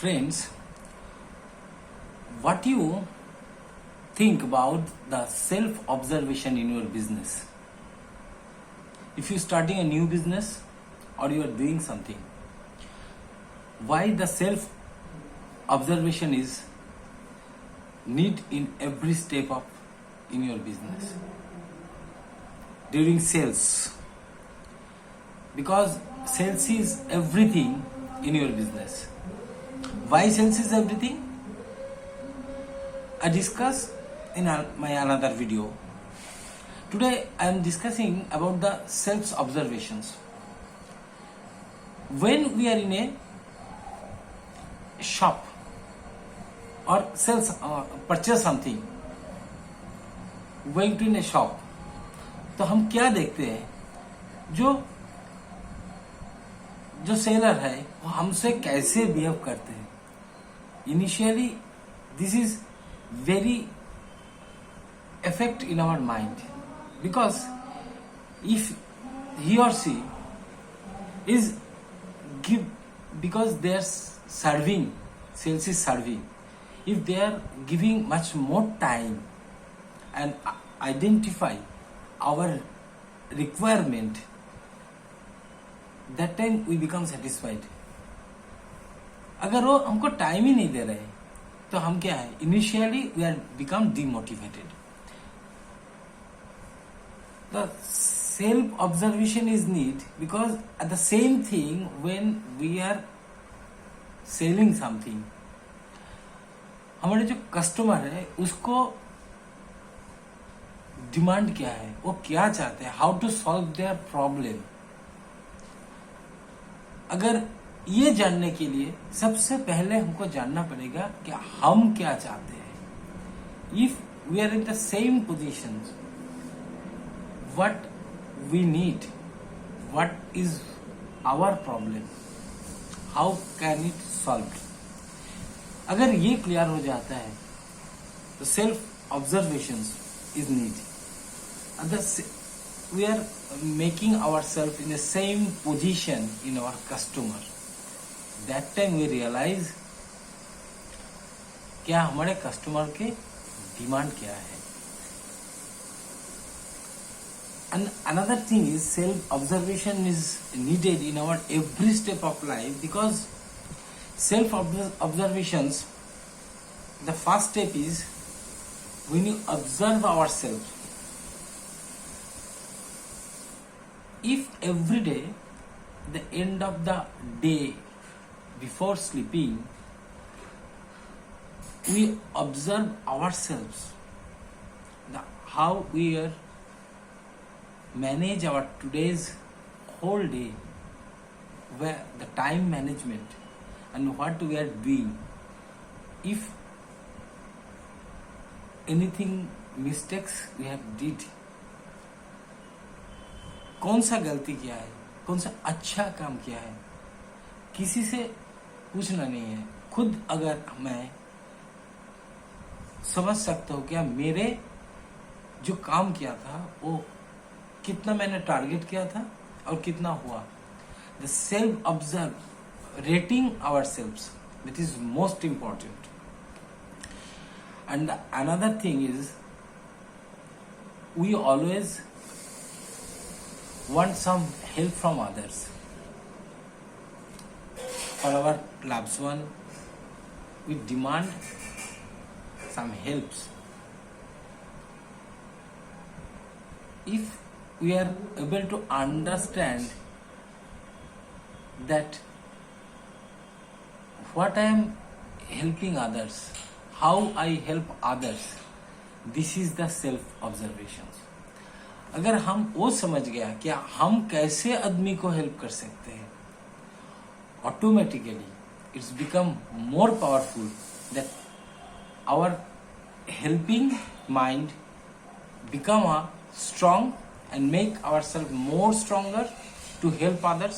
Friends, what you think about the self-observation in your business? If you're starting a new business or you are doing something, why the self-observation is need in every step of in your business? During sales, because sales is everything in your business. Why sales is everything? I discuss in my another video. Today I am discussing about the self-observations. When we are in a shop or sales purchase something, going to in a shop, तो हम क्या देखते हैं? जो seller है वो हमसे कैसे बिहेव करते हैं. Initially this is very effect in our mind, because if he or she is give, because they are serving, sales is serving, if they are giving much more time and identify our requirement, that time we become satisfied. अगर वो हमको time ही नहीं दे रहे तो हम क्या है, initially we are become demotivated. The self-observation is need, because at the same thing when we are selling something, हमारे जो कस्टमर है उसको डिमांड क्या है, वो क्या चाहते हैं, how to solve their problem. अगर ये जानने के लिए सबसे पहले हमको जानना पड़ेगा कि हम क्या चाहते हैं. If we are in the same position, what we need, what is our problem, how can it solve. अगर ये क्लियर हो जाता है तो self observations is need. We are making ourselves in the same position in our customer. That time we realize क्या हमारे customer के demand क्या है. And another thing is self-observation is needed in our every step of life, because self-observations, the first step is when you observe ourselves. If every day, the end of the day, before sleeping, we observe ourselves, how we are manage our today's whole day, where the time management and what we are doing, if anything mistakes we have did, कौन सा गलती किया है, कौन सा अच्छा काम किया है, किसी से पूछना नहीं है. खुद अगर मैं समझ सकता हूँ क्या मेरे जो काम किया था वो कितना मैंने टारगेट किया था और कितना हुआ. The self observe, rating our selves, that is most important. And another thing is we always want some help from others. For our loved one, we demand some helps. If we are able to understand that what I am helping others, how I help others, this is the self-observations. अगर हम वो समझ गया कि हम कैसे आदमी को हेल्प कर सकते हैं, automatically it's become more powerful, that our helping mind become a strong and make ourselves more stronger to help others.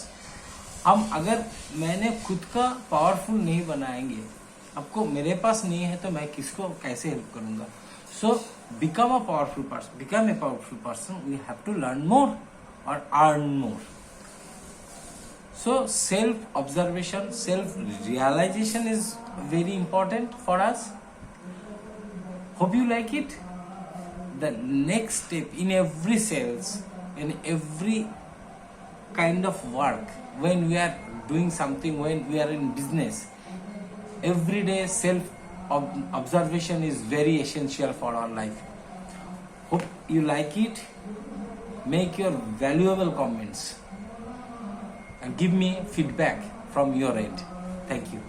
हम अगर मैंने खुद का पावरफुल नहीं बनाएंगे, आपको मेरे पास नहीं है तो मैं किसको कैसे हेल्प करूंगा. So become a powerful person, we have to learn more or earn more. So self observation, self realization is very important for us. Hope you like it. The next step in every sales, in every kind of work, when we are doing something, when we are in business, everyday self observation is very essential for our life. Hope you like it. Make your valuable comments and give me feedback from your end. Thank you.